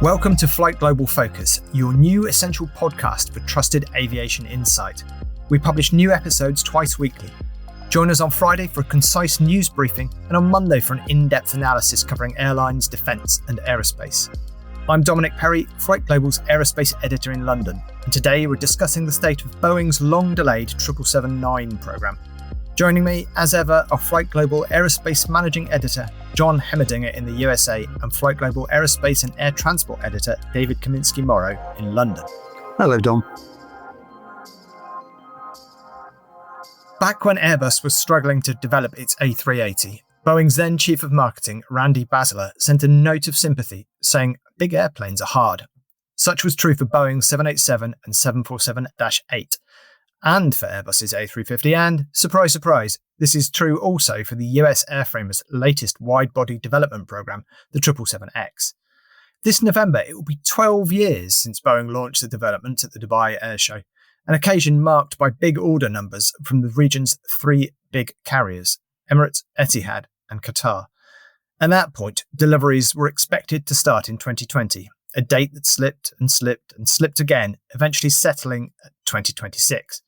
Welcome to FlightGlobal Focus, your new essential podcast for trusted aviation insight. We publish new episodes twice weekly. Join us on Friday for a concise news briefing and on Monday for an in-depth analysis covering airlines, defence and aerospace. I'm Dominic Perry, FlightGlobal's aerospace editor in London, and today we're discussing the state of Boeing's long-delayed 777-9 programme. Joining me, as ever, are FlightGlobal Aerospace Managing Editor Jon Hemmerdinger in the USA and FlightGlobal Aerospace and Air Transport Editor David Kaminski-Morrow in London. Hello, Dom. Back when Airbus was struggling to develop its A380, Boeing's then Chief of Marketing, Randy Basler, sent a note of sympathy saying big airplanes are hard. Such was true for Boeing's 787 and 747-8. And for Airbus's A350, and, surprise, surprise, this is true also for the US airframer's latest wide-body development program, the 777X. This November, it will be 12 years since Boeing launched the development at the Dubai Air Show, an occasion marked by big order numbers from the region's three big carriers, Emirates, Etihad and Qatar. At that point, deliveries were expected to start in 2020, a date that slipped and slipped and slipped again, eventually settling at 2026.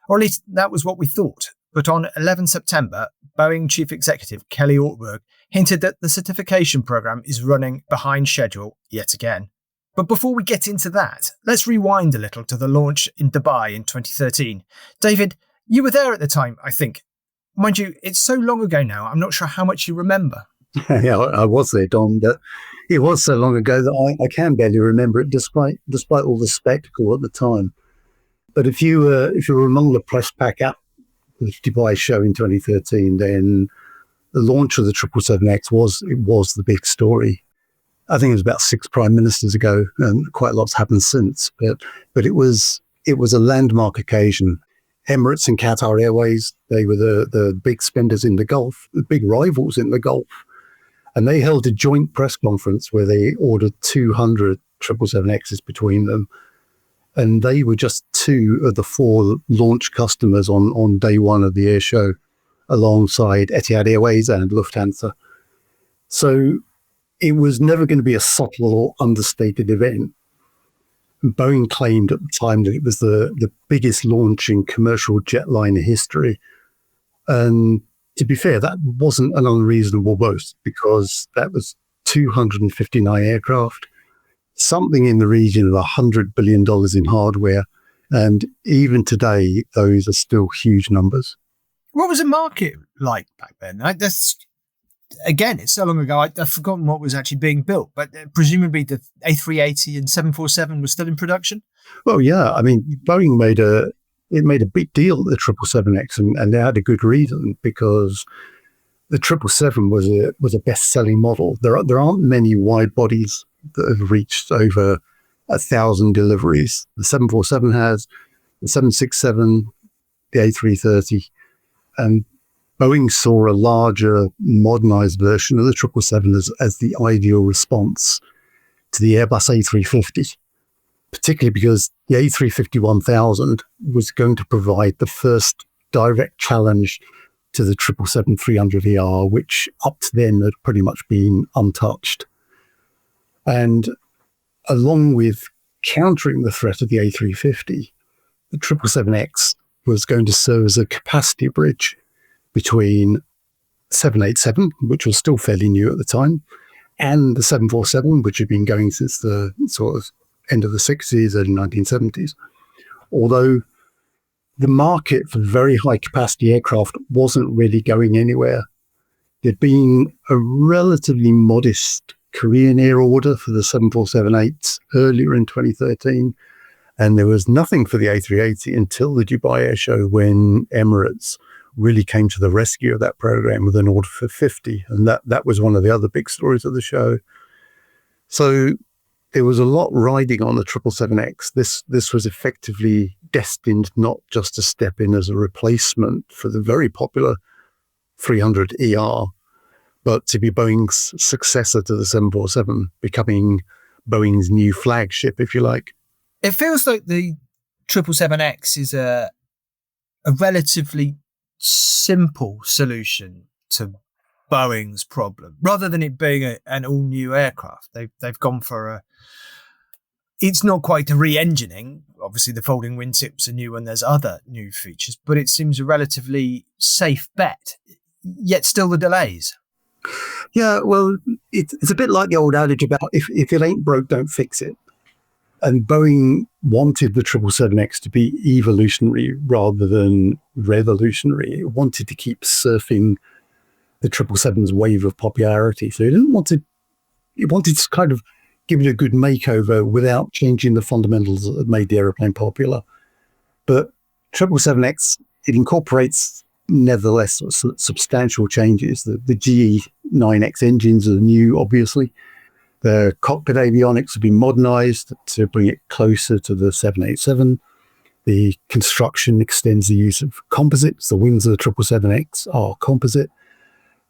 Or at least that was what we thought. But on 11 September, Boeing Chief Executive Kelly Ortberg hinted that the certification program is running behind schedule yet again. But before we get into that, let's rewind a little to the launch in Dubai in 2013. David, you were there at the time, I think. Mind you, it's so long ago now, I'm not sure how much you remember. Yeah, I was there, Dom. It was so long ago that I can barely remember it, despite all the spectacle at the time. But if you were among the press pack at the Dubai show in 2013, then the launch of the 777X was the big story. I think it was about 6 prime ministers ago, and quite a lot's happened since. But it was a landmark occasion. Emirates and Qatar Airways, they were the big spenders in the Gulf, the big rivals in the Gulf, and they held a joint press conference where they ordered 200 777Xs between them. And they were just 2 of the 4 launch customers on day one of the air show, alongside Etihad Airways and Lufthansa. So it was never going to be a subtle or understated event. Boeing claimed at the time that it was the biggest launch in commercial jetliner history. And to be fair, that wasn't an unreasonable boast, because that was 259 aircraft, something in the region of $100 billion in hardware. And even today, those are still huge numbers. What was the market like back then? Again, it's so long ago, I've forgotten what was actually being built, but presumably the A380 and 747 was still in production? Well, yeah. I mean, Boeing made a big deal of the 777X, and they had a good reason, because the 777 was a best-selling model. There aren't many wide bodies that have reached over 1,000 deliveries. The 747 has, the 767, the A330, and Boeing saw a larger, modernized version of the 777 as the ideal response to the Airbus A350, particularly because the A350-1000 was going to provide the first direct challenge to the 777-300ER, which up to then had pretty much been untouched. And along with countering the threat of the A350, the 777X was going to serve as a capacity bridge between 787, which was still fairly new at the time, and the 747, which had been going since the sort of end of the 60s, early 1970s. Although the market for very high capacity aircraft wasn't really going anywhere. There'd been a relatively modest Korean air order for the 747-8s earlier in 2013, and there was nothing for the A380 until the Dubai Air Show, when Emirates really came to the rescue of that program with an order for 50, and that was one of the other big stories of the show. So there was a lot riding on the 777X. This was effectively destined not just to step in as a replacement for the very popular 300ER, but to be Boeing's successor to the 747, becoming Boeing's new flagship, if you like. It feels like the 777X is a relatively simple solution to Boeing's problem, rather than it being an all-new aircraft. They've gone for it's not quite a re-engining. Obviously, the folding wingtips are new and there's other new features, but it seems a relatively safe bet, yet still the delays. Yeah, well, it's a bit like the old adage about if it ain't broke, don't fix it. And Boeing wanted the 777X to be evolutionary rather than revolutionary. It wanted to keep surfing the 777's wave of popularity. So it wanted to kind of give it a good makeover without changing the fundamentals that made the aeroplane popular. But 777X, it incorporates nevertheless substantial changes. The GE9X engines are new, obviously. The cockpit avionics have been modernized to bring it closer to the 787. The construction extends the use of composites. The wings of the 777X are composite.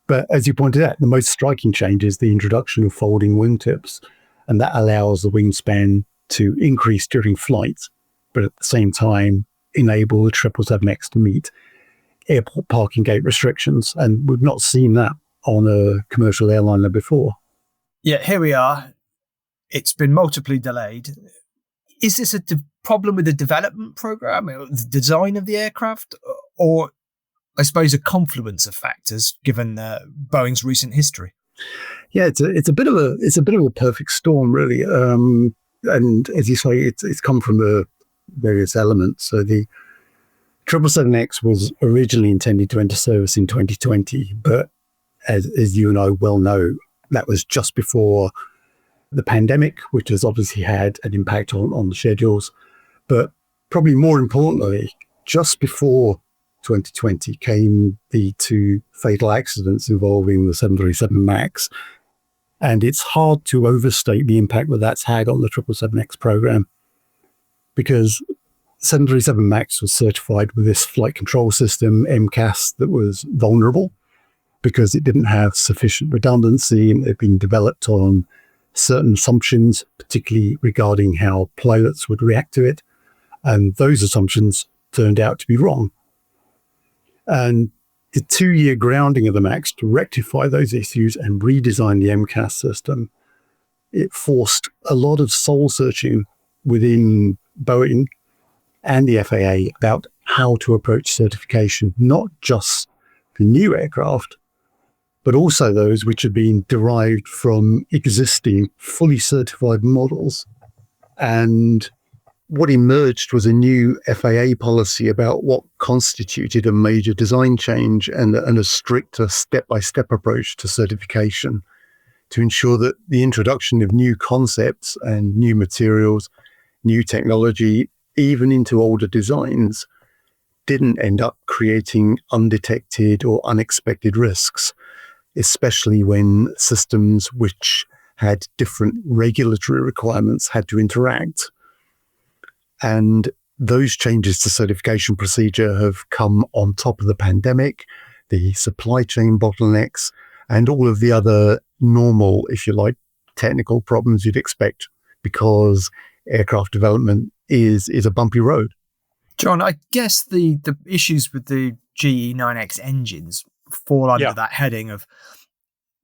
But as you pointed out, the most striking change is the introduction of folding wingtips, and that allows the wingspan to increase during flight, but at the same time enable the 777X to meet airport parking gate restrictions. And we've not seen that on a commercial airliner before. Yeah, here we are. It's been multiply delayed. Is this a problem with the development program, or the design of the aircraft, or I suppose a confluence of factors given Boeing's recent history? Yeah, it's a bit of a perfect storm, really. And as you say, it's come from various elements. So the 777X was originally intended to enter service in 2020, but as you and I well know, that was just before the pandemic, which has obviously had an impact on the schedules. But probably more importantly, just before 2020 came the two fatal accidents involving the 737 MAX. And it's hard to overstate the impact that that's had on the 777X program, because 737 MAX was certified with this flight control system, MCAS, that was vulnerable because it didn't have sufficient redundancy, and it had been developed on certain assumptions, particularly regarding how pilots would react to it. And those assumptions turned out to be wrong. And the 2-year grounding of the MAX to rectify those issues and redesign the MCAS system, it forced a lot of soul searching within Boeing and the FAA about how to approach certification, not just for new aircraft, but also those which had been derived from existing fully certified models. And what emerged was a new FAA policy about what constituted a major design change and a stricter step-by-step approach to certification to ensure that the introduction of new concepts and new materials, new technology, even into older designs, didn't end up creating undetected or unexpected risks, especially when systems which had different regulatory requirements had to interact. And those changes to certification procedure have come on top of the pandemic, the supply chain bottlenecks, and all of the other normal, if you like, technical problems you'd expect, because aircraft development is a bumpy road. Jon, I guess the issues with the GE9X engines fall under that heading of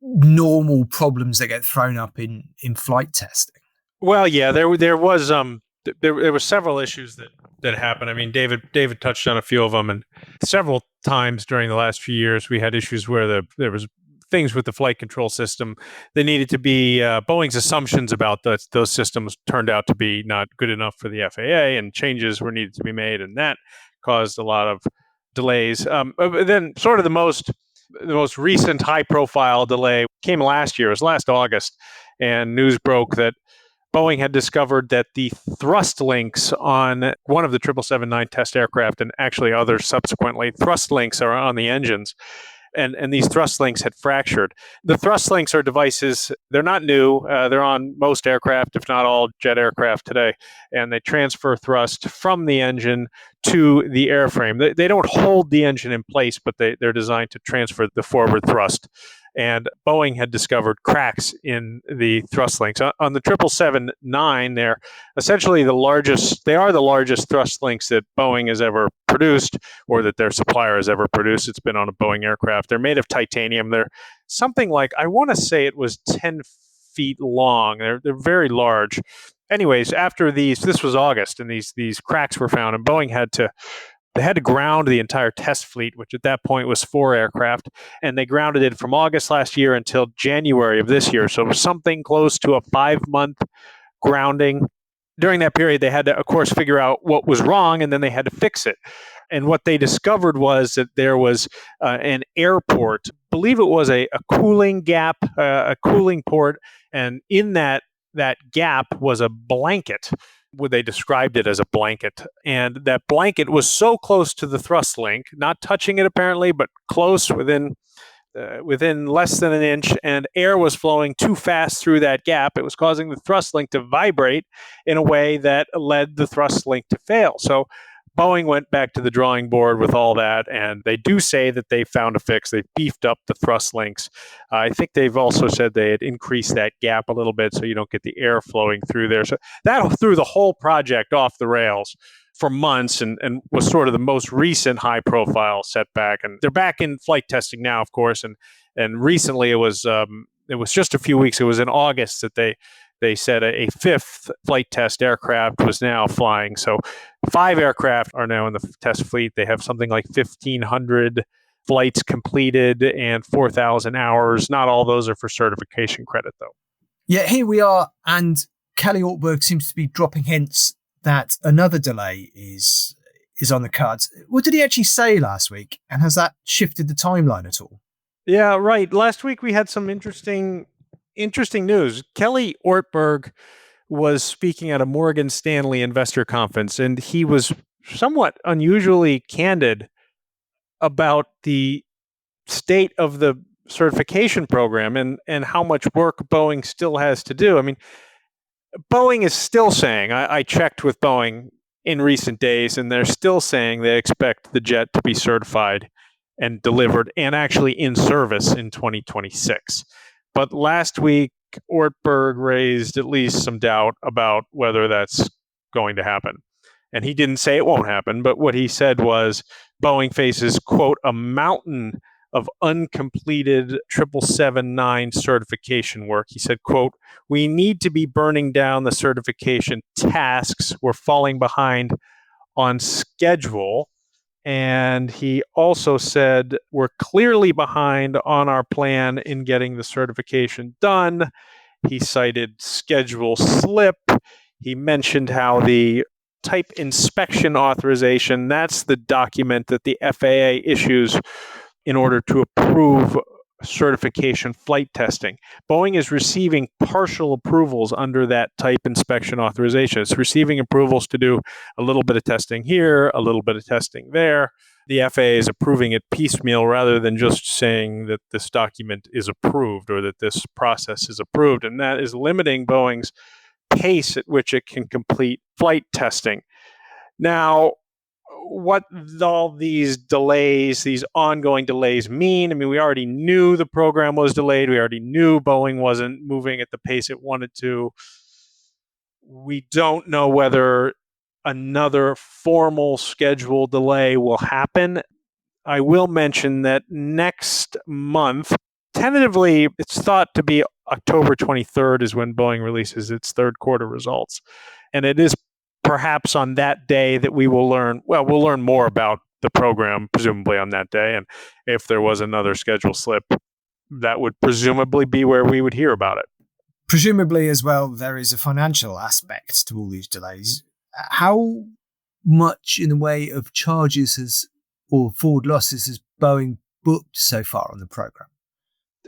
normal problems that get thrown up in flight testing. Well, yeah, there were several issues that happened. I mean, David touched on a few of them, and several times during the last few years, we had issues where there was things with the flight control system. They needed to be Boeing's assumptions about those systems turned out to be not good enough for the FAA, and changes were needed to be made, and that caused a lot of delays. Then, sort of the most recent high-profile delay came last year. It was last August, and news broke that Boeing had discovered that the thrust links on one of the 777-9 test aircraft, and actually others subsequently, thrust links are on the engines, and these thrust links had fractured. The thrust links are devices, they're not new, they're on most aircraft, if not all jet aircraft today, and they transfer thrust from the engine to the airframe. They don't hold the engine in place, but they're designed to transfer the forward thrust. and Boeing had discovered cracks in the thrust links. On the 777-9, they're essentially the largest thrust links that Boeing has ever produced, or that their supplier has ever produced. It's been on a Boeing aircraft. They're made of titanium. They're something like, I want to say it was 10 feet long. They're very large. Anyways, after this was August, and these cracks were found, and Boeing had to ground the entire test fleet, which at that point was 4 aircraft, and they grounded it from August last year until January of this year. So something close to a 5-month grounding. During that period, they had to, of course, figure out what was wrong, and then they had to fix it. And what they discovered was that there was an airport, I believe it was a cooling gap, a cooling port, and in that gap was a blanket. They described it as a blanket, and that blanket was so close to the thrust link, not touching it apparently, but close, within less than an inch, and air was flowing too fast through that gap. It was causing the thrust link to vibrate in a way that led the thrust link to fail. So Boeing went back to the drawing board with all that, and they do say that they found a fix. They beefed up the thrust links. I think they've also said they had increased that gap a little bit so you don't get the air flowing through there. So that threw the whole project off the rails for months, and was sort of the most recent high-profile setback. And they're back in flight testing now, of course, and recently it was just a few weeks. It was in August that they said a 5th flight test aircraft was now flying. So 5 aircraft are now in the test fleet. They have something like 1,500 flights completed and 4,000 hours. Not all those are for certification credit, though. Yeah, here we are, and Kelly Ortberg seems to be dropping hints that another delay is on the cards. What did he actually say last week, and has that shifted the timeline at all? Yeah, right. Last week we had some interesting news. Kelly Ortberg was speaking at a Morgan Stanley investor conference, and he was somewhat unusually candid about the state of the certification program and how much work Boeing still has to do. I mean, Boeing is still saying, I checked with Boeing in recent days, and they're still saying they expect the jet to be certified and delivered and actually in service in 2026. But last week, Ortberg raised at least some doubt about whether that's going to happen. And he didn't say it won't happen, but what he said was Boeing faces, quote, a mountain of uncompleted 777-9 certification work. He said, quote, we need to be burning down the certification tasks. We're falling behind on schedule. And he also said, we're clearly behind on our plan in getting the certification done. He cited schedule slip. He mentioned how the type inspection authorization, that's the document that the FAA issues in order to approve certification flight testing. Boeing is receiving partial approvals under that type inspection authorization. It's receiving approvals to do a little bit of testing here, a little bit of testing there. The FAA is approving it piecemeal rather than just saying that this document is approved or that this process is approved. And that is limiting Boeing's pace at which it can complete flight testing. Now, what all these delays, these ongoing delays mean? I mean, we already knew the program was delayed. We already knew Boeing wasn't moving at the pace it wanted to. We don't know whether another formal schedule delay will happen. I will mention that next month, tentatively, it's thought to be October 23rd is when Boeing releases its third quarter results. And it is perhaps on that day that we'll learn more about the program, presumably on that day. And if there was another schedule slip, that would presumably be where we would hear about it. Presumably as well, there is a financial aspect to all these delays. How much in the way of charges or forward losses has Boeing booked so far on the program?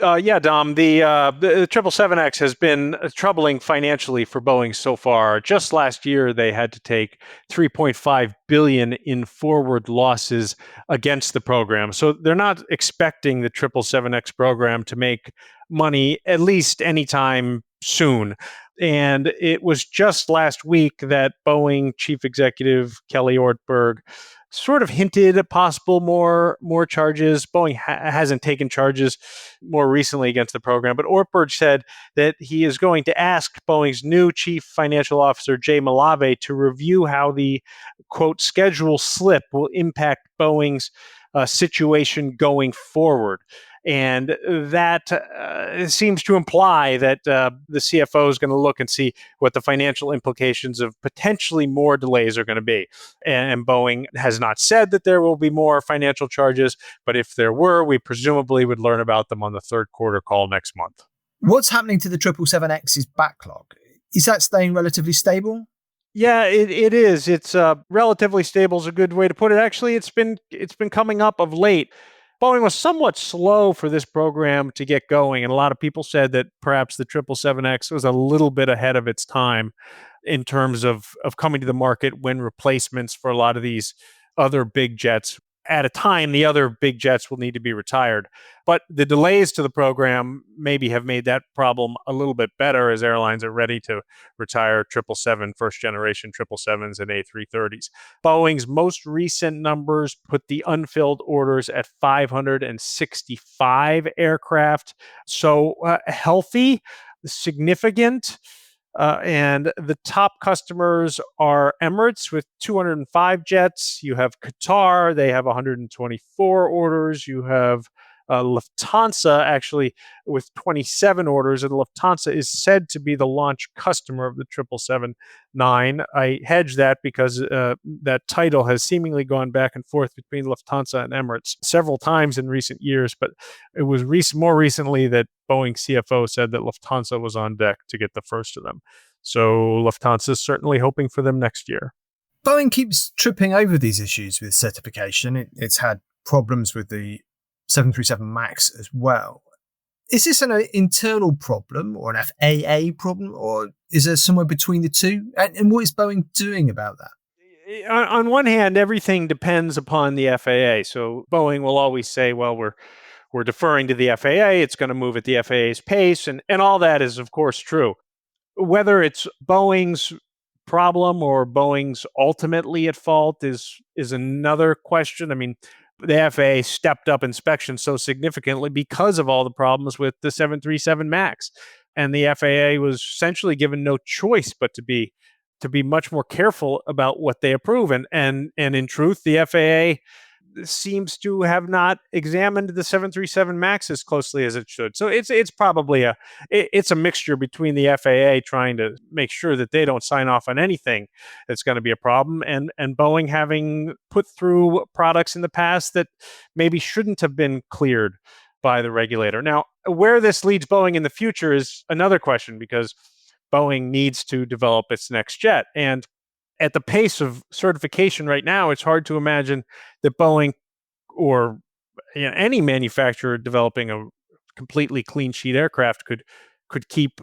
Yeah, Dom, the 777X has been troubling financially for Boeing so far. Just last year, they had to take $3.5 billion in forward losses against the program. So they're not expecting the 777X program to make money, at least anytime soon. And it was just last week that Boeing chief executive Kelly Ortberg sort of hinted at possible more charges. Boeing hasn't taken charges more recently against the program, but Ortberg said that he is going to ask Boeing's new chief financial officer, Jay Malave, to review how the, quote, schedule slip will impact Boeing's situation going forward. And that seems to imply that the CFO is going to look and see what the financial implications of potentially more delays are going to be. And Boeing has not said that there will be more financial charges, but if there were, we presumably would learn about them on the third quarter call next month. What's happening to the 777X's backlog? Is that staying relatively stable? Yeah, it is. It's relatively stable is a good way to put it. Actually, it's been coming up of late. Boeing was somewhat slow for this program to get going, and a lot of people said that perhaps the 777X was a little bit ahead of its time in terms of coming to the market when replacements for a lot of these other big jets. At a time, the other big jets will need to be retired. But the delays to the program maybe have made that problem a little bit better as airlines are ready to retire 777, first-generation 777s and A330s. Boeing's most recent numbers put the unfilled orders at 565 aircraft. So healthy, significant. And the top customers are Emirates with 205 jets. You have Qatar, they have 124 orders. You have Lufthansa actually with 27 orders, and Lufthansa is said to be the launch customer of the 777-9. I hedge that because that title has seemingly gone back and forth between Lufthansa and Emirates several times in recent years, but it was more recently that Boeing CFO said that Lufthansa was on deck to get the first of them. So Lufthansa is certainly hoping for them next year. Boeing keeps tripping over these issues with certification. It's had problems with the 737 MAX as well. Is this an internal problem or an FAA problem, or is there somewhere between the two? And what is Boeing doing about that? On one hand, everything depends upon the FAA. So Boeing will always say, well, we're deferring to the FAA. It's going to move at the FAA's pace. And all that is, of course, true. Whether it's Boeing's problem or Boeing's ultimately at fault is another question. I mean, the FAA stepped up inspections so significantly because of all the problems with the 737 MAX. And the FAA was essentially given no choice but to be much more careful about what they approve. And in truth, the FAA seems to have not examined the 737 MAX as closely as it should. So it's probably a mixture between the FAA trying to make sure that they don't sign off on anything that's going to be a problem, and Boeing having put through products in the past that maybe shouldn't have been cleared by the regulator. Now, where this leads Boeing in the future is another question, because Boeing needs to develop its next jet. And at the pace of certification right now, it's hard to imagine that Boeing or any manufacturer developing a completely clean sheet aircraft could keep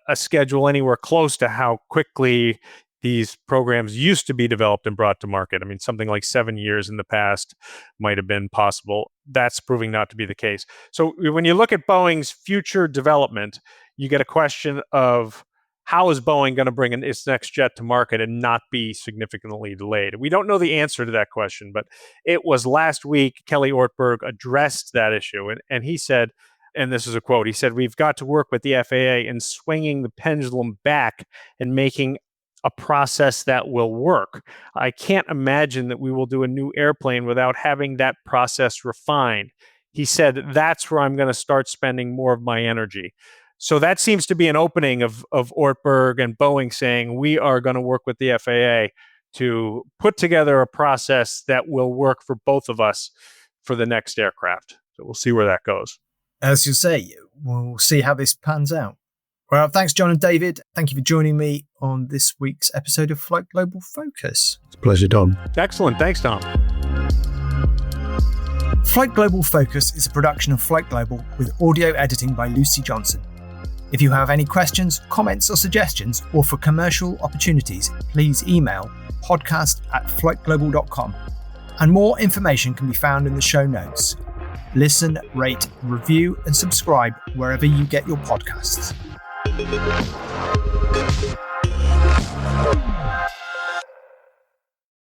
a schedule anywhere close to how quickly these programs used to be developed and brought to market. I mean, something like 7 years in the past might have been possible. That's proving not to be the case. So when you look at Boeing's future development, you get a question of, how is Boeing going to bring its next jet to market and not be significantly delayed? We don't know the answer to that question, but it was last week Kelly Ortberg addressed that issue. And he said, and this is a quote, he said, "We've got to work with the FAA in swinging the pendulum back and making a process that will work. I can't imagine that we will do a new airplane without having that process refined." He said, "That's where I'm going to start spending more of my energy." So that seems to be an opening of Ortberg and Boeing saying, we are going to work with the FAA to put together a process that will work for both of us for the next aircraft. So we'll see where that goes. As you say, we'll see how this pans out. Well, thanks, Jon and David. Thank you for joining me on this week's episode of FlightGlobal Focus. It's a pleasure, Dom. Excellent. Thanks, Tom. FlightGlobal Focus is a production of FlightGlobal with audio editing by Lucy Johnson. If you have any questions, comments or suggestions, or for commercial opportunities, please email podcast@flightglobal.com. And more information can be found in the show notes. Listen, rate, review, and subscribe wherever you get your podcasts.